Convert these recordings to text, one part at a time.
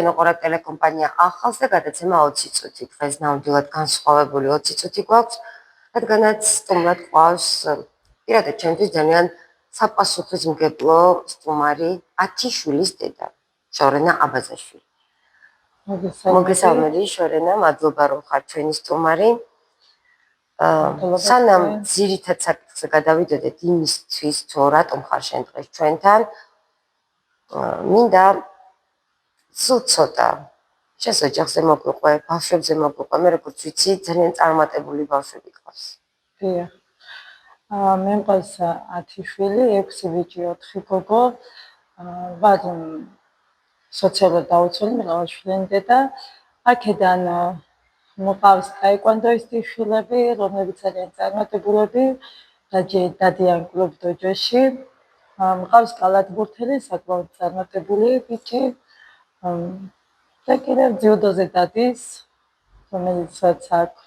საქვეყნო ყურებ ტელეკომპანია ახალს და გადაცემა 20 წუთი. დღეს ნამდვილად განსხვავებული 20 წუთი გვაქვს, რადგანაც სტუმრად ყავს პირადად ჩემთვის ძალიან საპასუხისმგებლო სტუმარი, 10 შვილის დედა, შორენა აბაზაშვილი. მოგესალმები შორენა, მადლობა რომ ხარ ჩვენი სტუმარი. სანამ ძირითად საკითხზე გადავიდოდეთ იმისთვის, თუ რატომ ხარ შენ დღეს ჩვენთან, მინდა სულ ცოტა შენს ოჯახზე მოგვიყვე, ბავშვებზე მოგვიყვე, მე როგორც ვიცი, ძალიან წარმატებული ბავშვები გყავს. დიახ. მე მყავს 10 შვილი, 6 ბიჭი, 4 გოგო. ვარ სოციალურად დაუცველი მრავალშვილიანი დედა. აქედან მოყავს ტაიკვანდოისტი შვილები, რომლებიც ძალიან წარმატებულები, დადიან კლუბ დოჯოში. მყავს კალათბურთელი, საკმაოდ წარმატებული ბიჭი. და კიდევ ძიუდოზე დადის, რომელიცაც აქვს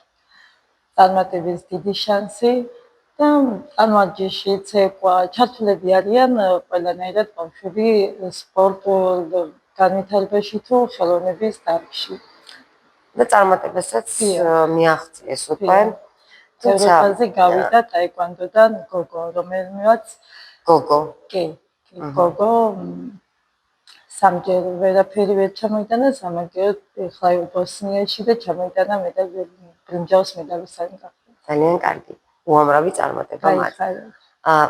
წარმატების დიდი შანსი და წარმატჯიში ცეკვა ჩართულები არიან ყველანაირად ბავშვები სპორტულ განვითარებაში თუ ხელოვნების დარგში. და წარმატებასაც მიაღწიეს უკვე. ევროპაზე გავიდა ტაიკვანდოდან გოგო, რომელმაც გოგო. კი, გოგო სამჯერ ვერაფერი ვერ ჩამოიტანა, სამაგეროდ ეხლა ბოსნიაში და ჩამოიტანა მედალი, ბრინჯაოს მედალოსანი გახდა. ძალიან კარგი. უამრავი წარმატება მათ.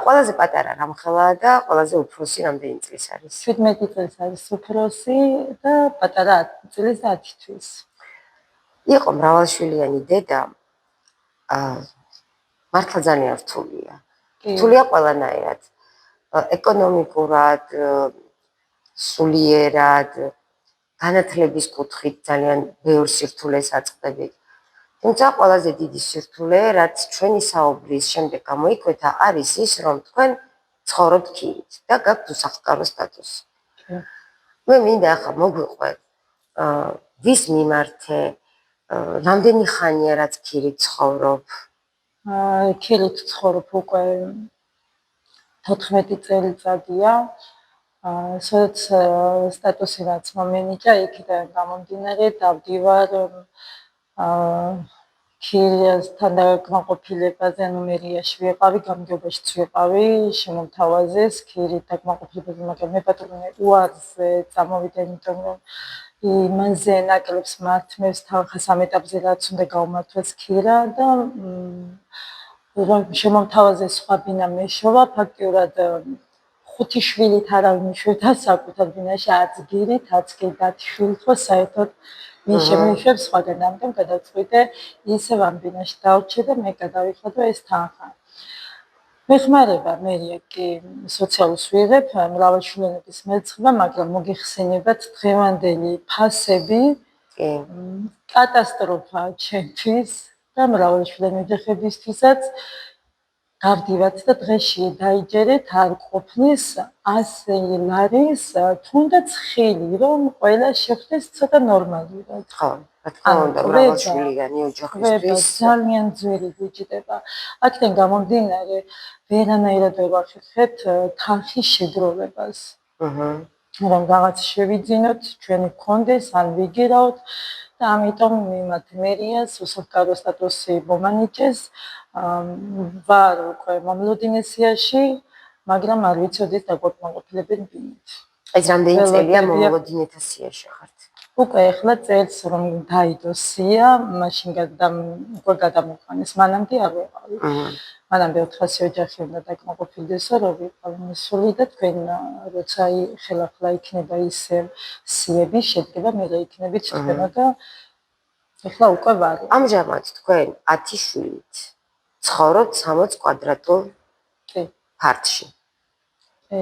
ყველაზე პატარა რამხელა და ყველაზე უფროსი რამდენი წლის არის? 17 წლის არის უფროსი და პატარა 10 წლის და 10 თვის. იყო მრავალშვილიანი დედა. მართლა ძალიან რთულია. რთულია ყველანაირად. ეკონომიკურად, სულიერად, განათლების კუთხით ძალიან ბევრ სირთულეს აწყდებით. თუმცა ყველაზე დიდი სირთულე, რაც ჩვენი საუბრის შემდეგ გამოიკვეთა, არის ის, რომ თქვენ ცხოვრობთ ქირით და გაქვთ უსახლკარო სტატუსი. მე მინდა ახლა მოგვიყვე, ვის მიმართე, რამდენი ხანია რაც ქირით ცხოვრობ? ქირით ცხოვრობ უკვე 14 წელიწადია. სადაც სტატუსი რაც მომენიჭა, იქიდან გამომდინარე დავდივარ ქირიასთან დაკმაყოფილებაზე, მერიაში ვიყავი, გამგეობაშიც ვიყავი, შემომთავაზეს ქირით დაკმაყოფილებაზე, მაგრამ მე პატრონე უარზე წამოვიდა, იმიტომ რომ იმაზე ნაკლებს მართმევს თანხას ამ ეტაპზე, რაც უნდა გაუმართვეს ქირა და რომ შემომთავაზეს სხვა ბინა მეშოვა, ფაქტიურად 5 შვილით არავინ მიშველთა საკუთარ ბინაში, არც გირით, არც კი 10 შვილით, ხო საერთოდ მის შემიშვებს სხვაგან, ამიტომ გადავწყვიტე ისევ ამ ბინაში დავრჩე და მე გადავიხადო ეს თანხა. მეხმარება მერია კი სოციალურს ვიღებ, მრავალშვილიანობის მეცხრება, მაგრამ მოგიხსენებათ დღევანდელი ფასები, კატასტროფა ჩემთვის და მრავალშვილიანი ოჯახებისთვისაც. გავდივართ და დღეში დაიჯერეთ არ ყოფნის 100 ლარის, თუნდაც ხილი, რომ ყველა შეხვდეს ცოტა ნორმალურად. ხო, რა თქმა უნდა, მრავალშვილიანი ოჯახისთვის ძალიან ძვირი ბიჭდება. აქედან გამომდინარე, ვერანაირად ვერ ვახერხებთ თანხის შეგროვებას. რომ რაღაც შევიძინოთ, ჩვენი გქონდეს, ან ვიგერავთ და ამიტომ მიმართ მერიას უსახლკარო სტატუსი მომანიჭეს. ვარ უკვე მომლოდინესიაში, მაგრამ არ ვიცოდი დაკმაყოფილებელი ბინით. ეს რამდენი წელია მომლოდინეთა სიაში ხართ? უკვე ეხლა წელს რომ დაიდო სია, მაშინ უკვე გადამოყვანეს, მანამდე არ ვიყავი. მანამდე 400 ოჯახი უნდა დაკმაყოფილდესო, რომ ვიყავი მისული და თქვენ როცა ხელახლა იქნება ისევ სიები, შედგება მე რა იქნებით თქვენო და ეხლა უკვე ვარ. ამჟამად თქვენ 10 შვილით ცხოვრობთ 60 კვადრატულ ფართში.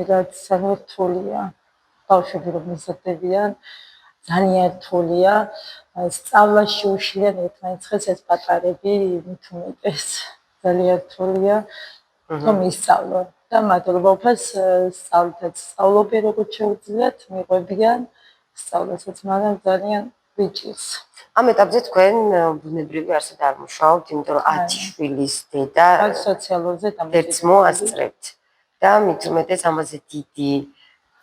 რაც სანერთულია. ბავშვები რომ მიზრდებიან, ძალიან რთულია. სწავლაში უშლიან ერთმანეთს ეს პატარები, მით უმეტეს ძალიან რთულია. რომ ისწავლონ და მადლობა უფალს სწავლდაც სწავლობენ როგორც შეუძლიათ, მიყვებიან სწავლასაც, მაგრამ ძალიან ვიჭირს. ამ ეტაპზე თქვენ ბუნებრივი არსად არ მუშაობთ, იმიტომ რომ 10 შვილის დედა სოციალურზე ერთს მოასწრებთ და მით უმეტეს ამაზე დიდი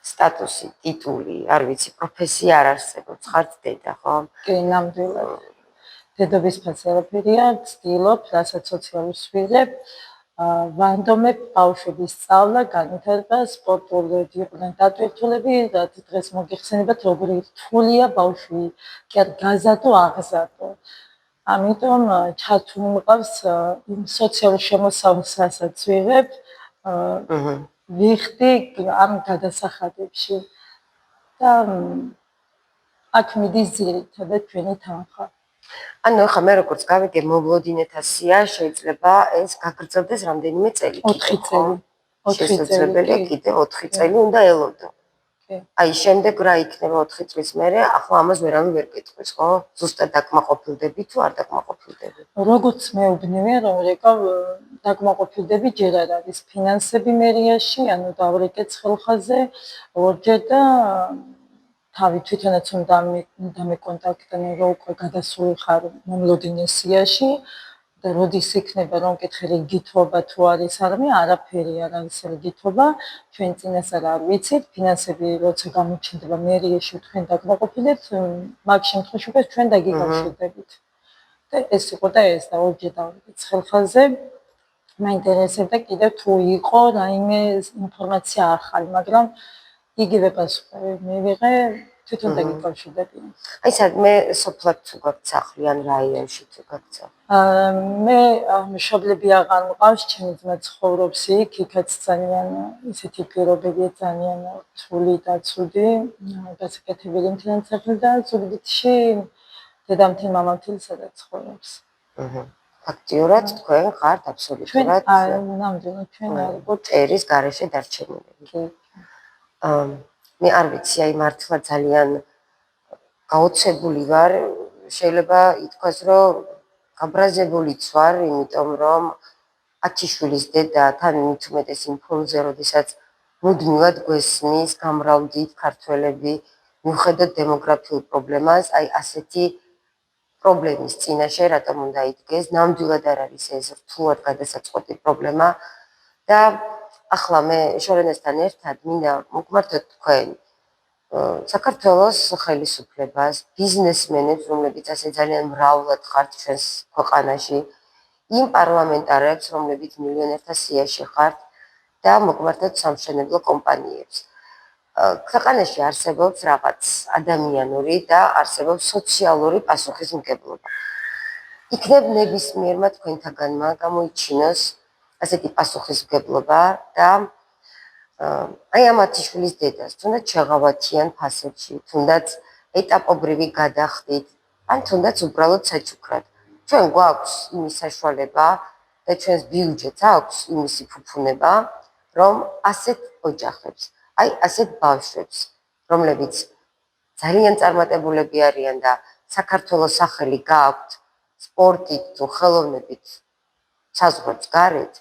სტატუსი, ტიტული, არ ვიცი, პროფესია არ არსებობს, ხართ დედა, ხო? კი, ნამდვილად. დედობის ფასი არაფერია, ვცდილობ, რასაც სოციალურს ვიღებ, ვანდომებ ბავშვების სწავლა, განვითარება, სპორტულად იყვნენ დატვირთულები, რაც დღეს მოგიხსენებათ, როგორი რთულია ბავშვი კი არ გაზადო, აღზადო. ამიტომ ჩართული მიყავს იმ სოციალურ შემოსავალს, რასაც ვიღებ, ვიხდი ამ გადასახადებში და აქ მიდის ძირითადად ჩვენი თანხა. ანუ ახლა მე როგორც გავიგე, მოვლოდინეთა სია შეიძლება ეს გაგრძელდეს რამდენიმე წელი. 4 წელი. 4 წელი. შესაძლებელია კიდე 4 წელი უნდა ელოდო. კი. აი შემდეგ რა იქნება 4 წლის მერე, ახლა ამას ვერავინ ვერ კითხვის, ხო? ზუსტად დაკმაყოფილდები თუ არ დაკმაყოფილდები? როგორც მეუბნებიან, რომ რეკავ დაკმაყოფილდები ჯერ არ არის ფინანსები მერიაში, ანუ დავრეკეთ ხელხაზე, ორჯერ და თავი თვითონაც უნდა დამეკონტაქტდნენ, რომ უკვე გადასული ხარ მომლოდინეს სიაში და როდის იქნება რომ კითხე რიგითობა თუ არის არამე არაფერი არ არის რიგითობა ჩვენ წინასწარ არ ვიცით ფინანსები როცა გამოჩნდება მერიაში თქვენ დაკმაყოფილებთ მაგ შემთხვევაში უკვე ჩვენ დაგიკავშირდებით და ეს იყო და ეს და ორჯერ დავიკეთ ხელხაზე მაინტერესებდა კიდევ თუ იყო რაიმე ინფორმაცია ახალი მაგრამ იგივე პასუხი მივიღე თვითონ დაგიკავშირდები. აი სადმე სოფლად თუ გაქვთ სახლი ან რაიონში თუ გაქვთ? მე მშობლები აღარ მყავს, ჩემი ძმა ცხოვრობს იქაც ძალიან ისეთი პირობებია ძალიან რთული და ცუდი, გასაკეთებელი მთლიან სახლი და ზუგდიდში დედამთილ მამამთილი სადაც ცხოვრობს. ფაქტიურად თქვენ ხართ აბსოლუტურად ნამდვილად ჩვენ არ ვიყავთ ერის გარეშე დარჩენილები. მე არ ვიცი, აი მართლა ძალიან გაოცებული ვარ, შეიძლება ითქვას, რომ გაბრაზებულიც ვარ, იმიტომ რომ 10 შვილის დედა თან მით უმეტეს იმ ფონზე, როდესაც მუდმივად გვესმის გამრავლდით ქართველები, მიუხედავად დემოგრაფიულ პრობლემას, აი ასეთი პრობლემის წინაშე რატომ უნდა იდგეს, ნამდვილად არ არის ეს რთულად გადასაწყვეტი პრობლემა და ახლა მე შორენესთან ერთად მინდა მოგმართოთ თქვენ საქართველოს ხელისუფლებას, ბიზნესმენებს, რომლებიც ასე ძალიან მრავლად ხართ ჩვენს ქვეყანაში, იმ პარლამენტარებს, რომლებიც მილიონერთა სიაში ხართ და მოგმართოთ სამშენებლო კომპანიებს. ქვეყანაში არსებობს რაღაც ადამიანური და არსებობს სოციალური პასუხისმგებლობა. იქნებ ნებისმიერმა თქვენთაგანმა გამოიჩინოს ასეთი პასუხისმგებლობა და აი ამ 10 შვილის დედას, თუნდაც შეღავათიან ფასებში, თუნდაც ეტაპობრივი გადახდით, ან თუნდაც უბრალოდ საჩუქრად. ჩვენ გვაქვს იმის საშუალება და ჩვენს ბიუჯეტს აქვს იმისი ფუფუნება, რომ ასეთ ოჯახებს, აი ასეთ ბავშვებს, რომლებიც ძალიან წარმატებულები არიან და საქართველოს სახელი გააქვთ სპორტით თუ ხელოვნებით საზღვრებს გარეთ,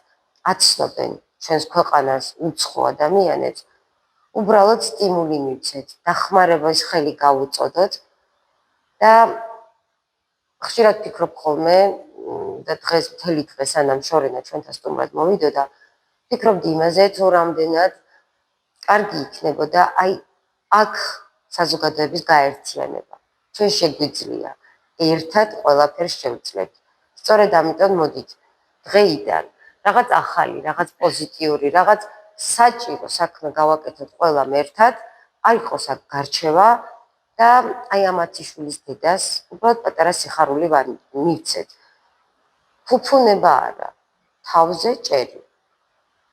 აცნობენ ჩვენს ქვეყანას უცხო ადამიანებს, უბრალოდ სტიმული მივცეთ, დახმარების ხელი გავუწოდოთ და ხშირად ფიქრობ ხოლმე და დღეს მთელი დღე სანამ შორენა ჩვენთან სტუმრად მოვიდოდა, ფიქრობდი იმაზე, თუ რამდენად კარგი იქნებოდა აი აქ საზოგადოების გაერთიანება. ჩვენ შეგვიძლია ერთად ყველაფერს შევძლებთ. სწორედ ამიტომ მოდით დღეიდან რაღაც ახალი, რაღაც პოზიტიური, რაღაც საჭირო საქმე გავაკეთოთ ყველამ ერთად, არ იყოს აქ გარჩევა და აი ამ 10 შვილის დედას უბრალოდ პატარა სიხარული მივცეთ. ფუფუნება არა, თავზე ჭერი.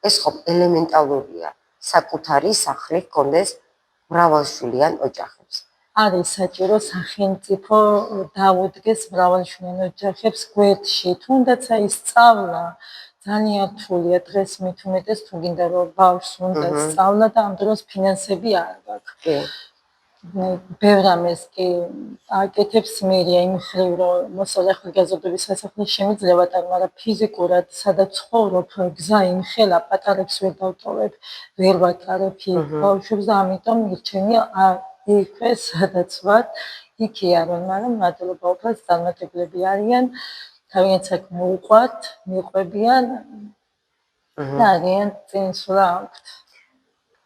ეს ხო ელემენტალურია, საკუთარი სახლი ჰქონდეს მრავალშვილიან ოჯახებს. არის საჭირო სახელმწიფო დაუდგეს მრავალშვილიან ოჯახებს გვერდში, თუნდაც აი სწავლა ძალიან რთულია დღეს მით უმეტეს თუ გინდა რომ ბავშვს უნდა სწავლა და ამ დროს ფინანსები არ გაქვს. კი. ბევრ ამას კი აკეთებს მერია იმ ხრივ რომ მოსწავლე ახალგაზრდობის სასახლეში შემიძლია და მაგრამ ფიზიკურად სადაც ცხოვრობ გზა იმხელა პატარებს ვერ დავტოვებ ვერ ვატარებ ბავშვებს და ამიტომ მირჩენია იქვე სადაც ვარ იქი არა მაგრამ მადლობა უფალს წარმატებლები არიან თავიანთ საქმე უყვართ მიყვებიან და არიან წინსვლა აქვთ.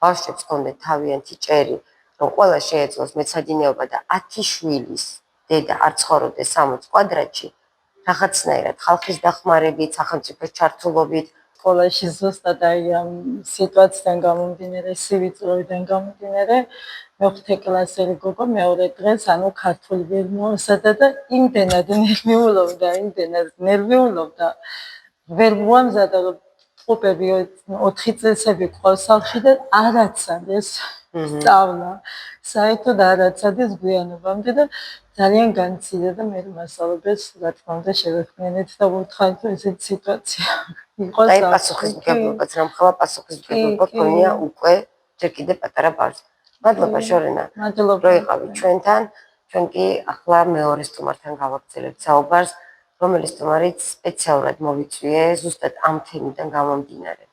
ბავშვებს ჰქონდეთ თავიანთი ჭერი, რომ ყველა შეეძლოს მეცადინეობა და 10 შვილის დედა არ ცხოვრობდეს 60 კვადრატში, რაღაცნაირად ხალხის დახმარებით, სახელმწიფოს ჩართულობით სკოლაში ზუსტად აი ამ სიტუაციიდან გამომდინარე, სივიწროვიდან გამომდინარე, მეხუთე კლასელი გოგო მეორე დღეს ანუ ქართული ვერ მოასადა და იმდენად ნერვიულობდა, ვერ მოამზადა, რომ ტყუპები 4 წელსები ყავს სახლში და არაცადეს სწავლა. საერთოდ არაცადეს გვიანობამდე და ძალიან განციდა და მე მასწავლებელს რა თქმა უნდა შევეხმიანეთ და ვუთხარით რომ ესეთი სიტუაცია იყო აი პასუხისმგებლობაც რამხელა პასუხისმგებლობა ქონია უკვე ჯერ კიდე პატარა ბავშვს. მადლობა შორენა. მადლობა. რომ იყავი ჩვენთან. ჩვენ კი ახლა მეორე სტუმართან გავაგრძელებთ საუბარს, რომელიც სტუმარიც სპეციალურად მოვიწვიე ზუსტად ამ თემიდან გამომდინარე.